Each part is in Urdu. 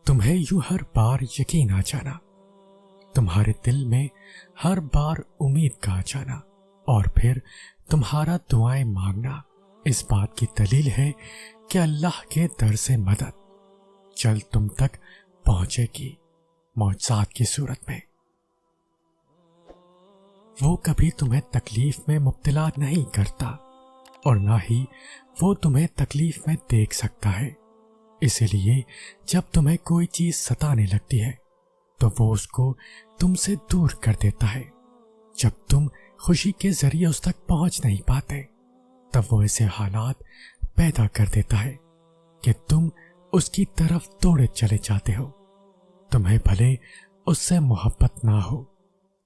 تمہیں یوں ہر بار یقین آ جانا، تمہارے دل میں ہر بار امید کا آ جانا، اور پھر تمہارا دعائیں مانگنا اس بات کی دلیل ہے کہ اللہ کے در سے مدد جلد تم تک پہنچے گی معجزات کی صورت میں۔ وہ کبھی تمہیں تکلیف میں مبتلا نہیں کرتا اور نہ ہی وہ تمہیں تکلیف میں دیکھ سکتا ہے، اسی لیے جب تمہیں کوئی چیز ستانے لگتی ہے تو وہ اس کو تم سے دور کر دیتا ہے۔ جب تم خوشی کے ذریعے اس تک پہنچ نہیں پاتے تب وہ ایسے حالات پیدا کر دیتا ہے کہ تم اس کی طرف دوڑے چلے جاتے ہو۔ تمہیں بھلے اس سے محبت نہ ہو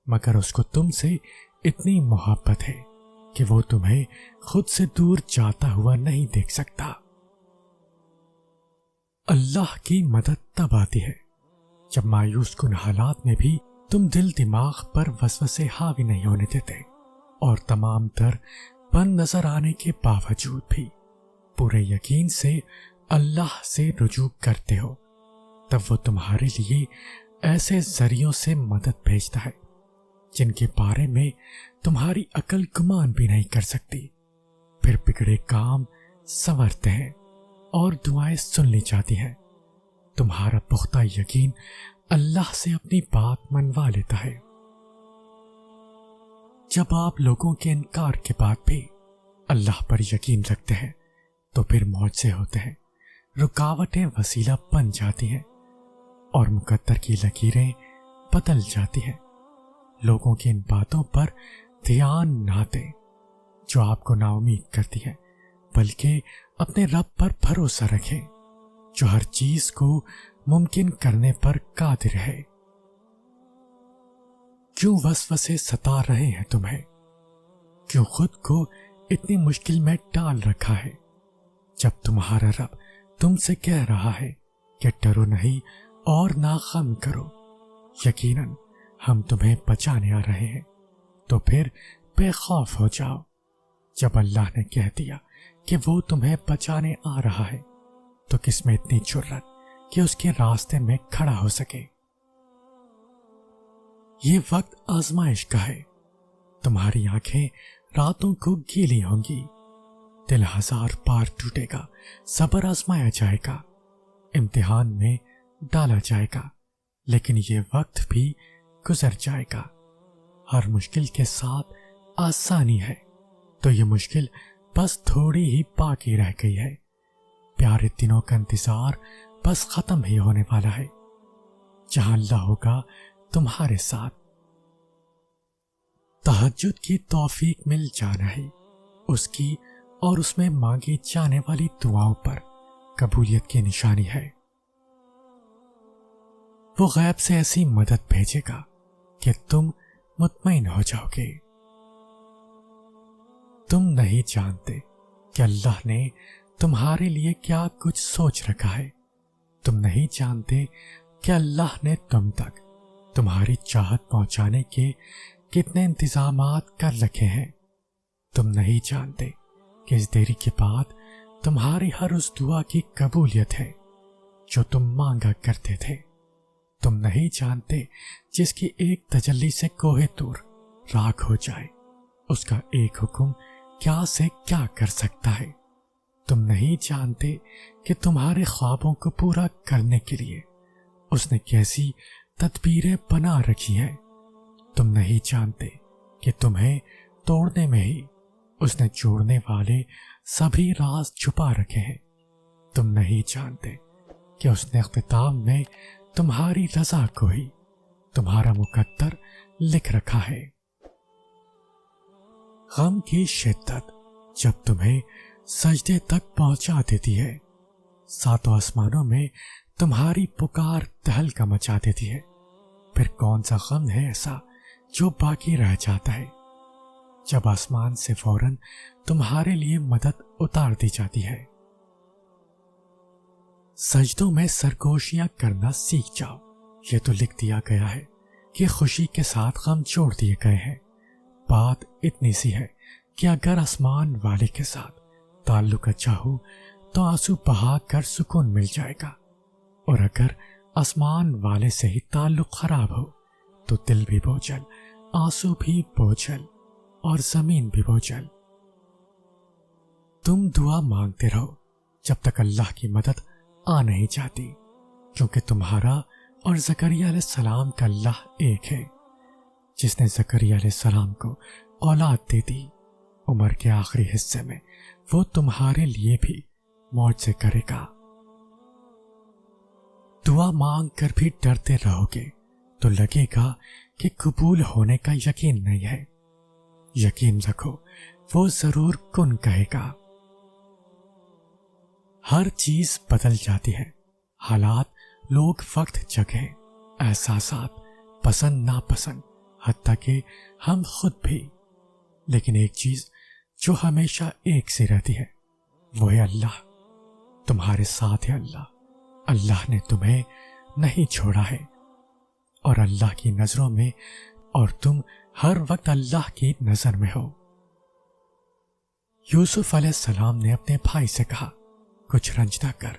مگر اس کو تم سے اتنی محبت ہے کہ وہ تمہیں خود سے دور جاتا ہوا نہیں دیکھ سکتا۔ اللہ کی مدد تب آتی ہے جب مایوس کن حالات میں بھی تم دل دماغ پر وسوسے حاوی نہیں ہونے دیتے اور تمام تر بند نظر آنے کے باوجود بھی پورے یقین سے اللہ سے رجوع کرتے ہو، تب وہ تمہارے لیے ایسے ذریعوں سے مدد بھیجتا ہے جن کے بارے میں تمہاری عقل گمان بھی نہیں کر سکتی۔ پھر بگڑے کام سنورتے ہیں اور دعائیں سن لی جاتی ہیں۔ تمہارا پختہ یقین اللہ سے اپنی بات منوا لیتا ہے۔ جب آپ لوگوں کے انکار کے بعد بھی اللہ پر یقین رکھتے ہیں تو پھر معجزے ہوتے ہیں، رکاوٹیں وسیلہ بن جاتی ہیں اور مقدر کی لکیریں بدل جاتی ہیں۔ لوگوں کی ان باتوں پر دھیان نہ دیں جو آپ کو نا امید کرتی ہیں، بلکہ اپنے رب پر بھروسہ رکھیں جو ہر چیز کو ممکن کرنے پر قادر ہے۔ کیوں وسوسے ستا رہے ہیں تمہیں؟ کیوں خود کو اتنی مشکل میں ڈال رکھا ہے جب تمہارا رب تم سے کہہ رہا ہے کہ ڈرو نہیں اور نہ غم کرو، یقیناً ہم تمہیں بچانے آ رہے ہیں، تو پھر بے خوف ہو جاؤ۔ جب اللہ نے کہہ دیا کہ وہ تمہیں بچانے آ رہا ہے تو کس میں اتنی جرأت کہ اس کے راستے میں کھڑا ہو سکے؟ یہ وقت آزمائش کا ہے، تمہاری آنکھیں راتوں کو گیلی ہوں گی، دل ہزار بار ٹوٹے گا، صبر آزمایا جائے گا، امتحان میں ڈالا جائے گا، لیکن یہ وقت بھی گزر جائے گا۔ ہر مشکل کے ساتھ آسانی ہے، تو یہ مشکل بس تھوڑی ہی باقی رہ گئی ہے۔ پیارے دنوں کا انتظار بس ختم ہی ہونے والا ہے، جہاں اللہ ہوگا تمہارے ساتھ۔ تہجد کی توفیق مل جانا ہے، اس کی اور اس میں مانگی جانے والی دعاؤں پر قبولیت کی نشانی ہے۔ وہ غیب سے ایسی مدد بھیجے گا کہ تم مطمئن ہو جاؤ گے۔ تم نہیں جانتے کہ اللہ نے تمہارے لیے کیا کچھ سوچ رکھا ہے، تم نہیں جانتے کہ اللہ نے تم تک تمہاری چاہت پہنچانے کے کتنے انتظامات کر رکھے ہیں، تم نہیں جانتے کہ اس دیری کے بعد تمہاری ہر اس دعا کی قبولیت ہے جو تم مانگا کرتے تھے، تم نہیں جانتے جس کی ایک تجلی سے کوہ طور راکھ ہو جائے اس کا ایک حکم کیا سے کیا کر سکتا ہے، تم نہیں جانتے کہ تمہارے خوابوں کو پورا کرنے کے لیے اس نے کیسی تدبیریں بنا رکھی ہیں، تم نہیں جانتے کہ تمہیں توڑنے میں ہی اس نے جوڑنے والے سبھی راز چھپا رکھے ہیں، تم نہیں جانتے کہ اس نے اختتام میں تمہاری رضا کو ہی تمہارا مقدر لکھ رکھا ہے۔ غم کی شدت جب تمہیں سجدے تک پہنچا دیتی ہے، ساتوں آسمانوں میں تمہاری پکار تہلکا مچا دیتی ہے، پھر کون سا غم ہے ایسا جو باقی رہ جاتا ہے جب آسمان سے فوراً تمہارے لیے مدد اتار دی جاتی ہے۔ سجدوں میں سرگوشیاں کرنا سیکھ جاؤ، یہ تو لکھ دیا گیا ہے کہ خوشی کے ساتھ غم جوڑ دیے گئے ہیں۔ بات اتنی سی ہے کہ اگر آسمان والے کے ساتھ تعلق اچھا ہو تو آنسو بہا کر سکون مل جائے گا، اور اگر آسمان والے سے ہی تعلق خراب ہو تو دل بھی بوجھل، آنسو بھی بوجھل اور زمین بھی بوجھل۔ تم دعا مانگتے رہو جب تک اللہ کی مدد آ نہیں جاتی، کیونکہ تمہارا اور زکریا علیہ السلام کا اللہ ایک ہے۔ جس نے زکریا علیہ السلام کو اولاد دے دی، عمر کے آخری حصے میں وہ تمہارے لیے بھی معجزے کرے گا۔ دعا مانگ کر بھی ڈرتے رہو گے تو لگے گا کہ قبول ہونے کا یقین نہیں ہے۔ یقین رکھو وہ ضرور کن کہے گا۔ ہر چیز بدل جاتی ہے، حالات، لوگ، وقت، جگہ، احساسات، پسند ناپسند، حتیٰ کہ ہم خود بھی، لیکن ایک چیز جو ہمیشہ ایک سی رہتی ہے وہ ہے اللہ۔ تمہارے ساتھ ہے اللہ۔ اللہ نے تمہیں نہیں چھوڑا ہے، اور اللہ کی نظروں میں، اور تم ہر وقت اللہ کی نظر میں ہو۔ یوسف علیہ السلام نے اپنے بھائی سے کہا، کچھ رنج نہ کر۔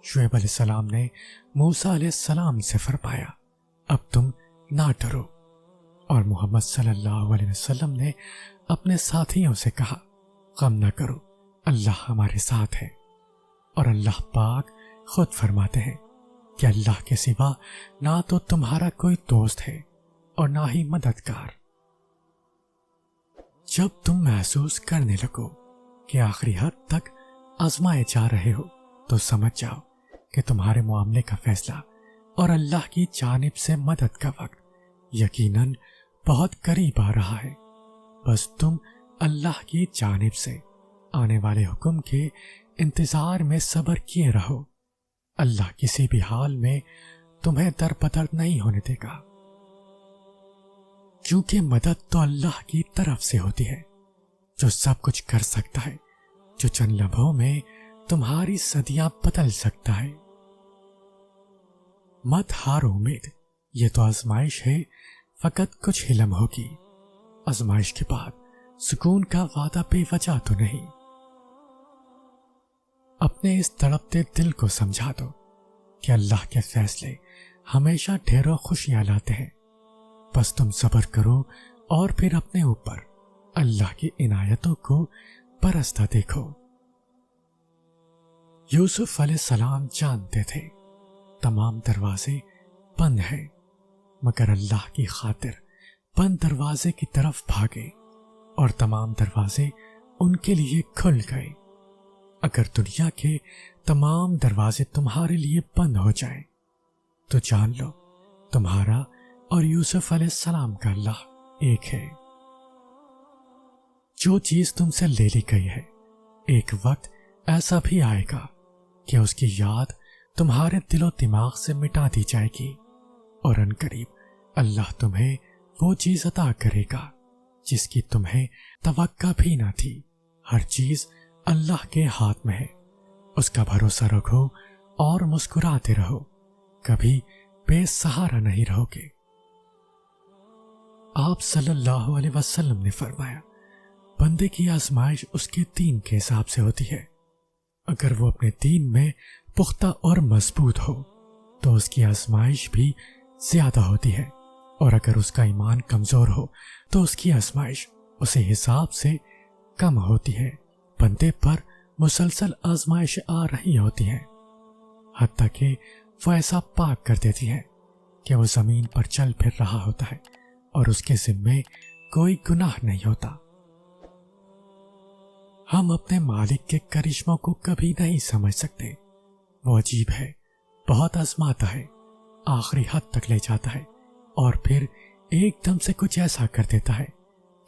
شعیب علیہ السلام نے موسیٰ علیہ السلام سے فرمایا، اب تم نہ ڈرو۔ اور محمد صلی اللہ علیہ وسلم نے اپنے ساتھیوں سے کہا، غم نہ کرو، اللہ ہمارے ساتھ ہے۔ اور اللہ پاک خود فرماتے ہیں کہ اللہ کے سوا نہ تو تمہارا کوئی دوست ہے اور نہ ہی مددگار۔ جب تم محسوس کرنے لگو کہ آخری حد تک آزمائے جا رہے ہو تو سمجھ جاؤ کہ تمہارے معاملے کا فیصلہ اور اللہ کی جانب سے مدد کا وقت یقیناً بہت قریب آ رہا ہے۔ بس تم اللہ کی جانب سے آنے والے حکم کے انتظار میں صبر کیے رہو۔ اللہ کسی بھی حال میں تمہیں در بدر نہیں ہونے دے گا، کیونکہ مدد تو اللہ کی طرف سے ہوتی ہے، جو سب کچھ کر سکتا ہے، جو چند لمحوں میں تمہاری صدیاں بدل سکتا ہے۔ مت ہارو امید، یہ تو آزمائش ہے، فقط کچھ ہی لمحوں کی۔ آزمائش کے بعد سکون کا وعدہ بے وجہ تو نہیں۔ اپنے اس تڑپتے دل کو سمجھا دو کہ اللہ کے فیصلے ہمیشہ ڈھیروں خوشیاں لاتے ہیں۔ بس تم صبر کرو اور پھر اپنے اوپر اللہ کی عنایتوں کو برستا دیکھو۔ یوسف علیہ السلام جانتے تھے تمام دروازے بند ہیں، مگر اللہ کی خاطر بند دروازے کی طرف بھاگے اور تمام دروازے ان کے لیے کھل گئے۔ اگر دنیا کے تمام دروازے تمہارے لیے بند ہو جائیں تو جان لو تمہارا اور یوسف علیہ السلام کا اللہ ایک ہے۔ جو چیز تم سے لے لی گئی ہے، ایک وقت ایسا بھی آئے گا کہ اس کی یاد تمہارے دل و دماغ سے مٹا دی جائے گی، اور عنقریب اللہ تمہیں وہ چیز عطا کرے گا جس کی تمہیں توقع بھی نہ تھی۔ ہر چیز اللہ کے ہاتھ میں ہے، اس کا بھروسہ رکھو اور مسکراتے رہو، کبھی بے سہارا نہیں رہو گے۔ آپ صلی اللہ علیہ وسلم نے فرمایا، بندے کی آزمائش اس کے دین کے حساب سے ہوتی ہے۔ اگر وہ اپنے دین میں پختہ اور مضبوط ہو تو اس کی آزمائش بھی زیادہ ہوتی ہے، اور اگر اس کا ایمان کمزور ہو تو اس کی آزمائش اسی حساب سے کم ہوتی ہے۔ بندے پر مسلسل آزمائش آ رہی ہوتی ہیں، حتیٰ کہ وہ ایسا پاک کر دیتی ہے کہ وہ زمین پر چل پھر رہا ہوتا ہے اور اس کے ذمے کوئی گناہ نہیں ہوتا۔ ہم اپنے مالک کے کرشموں کو کبھی نہیں سمجھ سکتے۔ وہ عجیب ہے، بہت آزماتا ہے، آخری حد تک لے جاتا ہے، اور پھر ایک دم سے کچھ ایسا کر دیتا ہے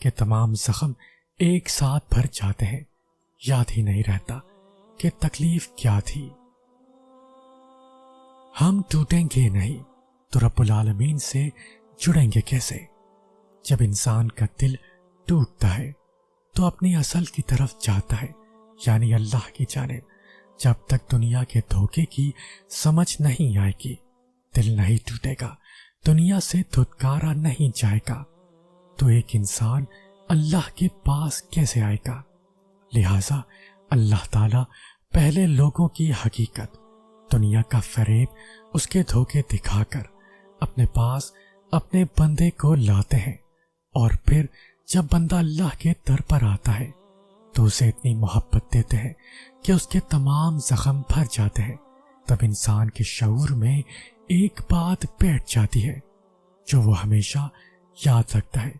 کہ تمام زخم ایک ساتھ بھر جاتے ہیں، یاد ہی نہیں رہتا کہ تکلیف کیا تھی۔ ہم ٹوٹیں گے نہیں تو رب العالمین سے جڑیں گے کیسے؟ جب انسان کا دل ٹوٹتا ہے تو اپنی اصل کی طرف جاتا ہے، یعنی اللہ کی جانب۔ جب تک دنیا کے دھوکے کی سمجھ نہیں آئے گی، دل نہیں ٹوٹے گا، دنیا سے دھتکارا نہیں جائے گا، تو ایک انسان اللہ کے پاس کیسے آئے گا؟ لہٰذا اللہ تعالیٰ پہلے لوگوں کی حقیقت دنیا کا فریب اس کے دھوکے دکھا کر اپنے پاس اپنے بندے کو لاتے ہیں، اور پھر جب بندہ اللہ کے در پر آتا ہے تو اسے اتنی محبت دیتے ہیں کہ اس کے تمام زخم بھر جاتے ہیں۔ تب انسان کے شعور میں ایک بات بیٹھ جاتی ہے جو وہ ہمیشہ یاد رکھتا ہے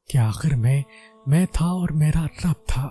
کہ آخر میں تھا اور میرا رب تھا۔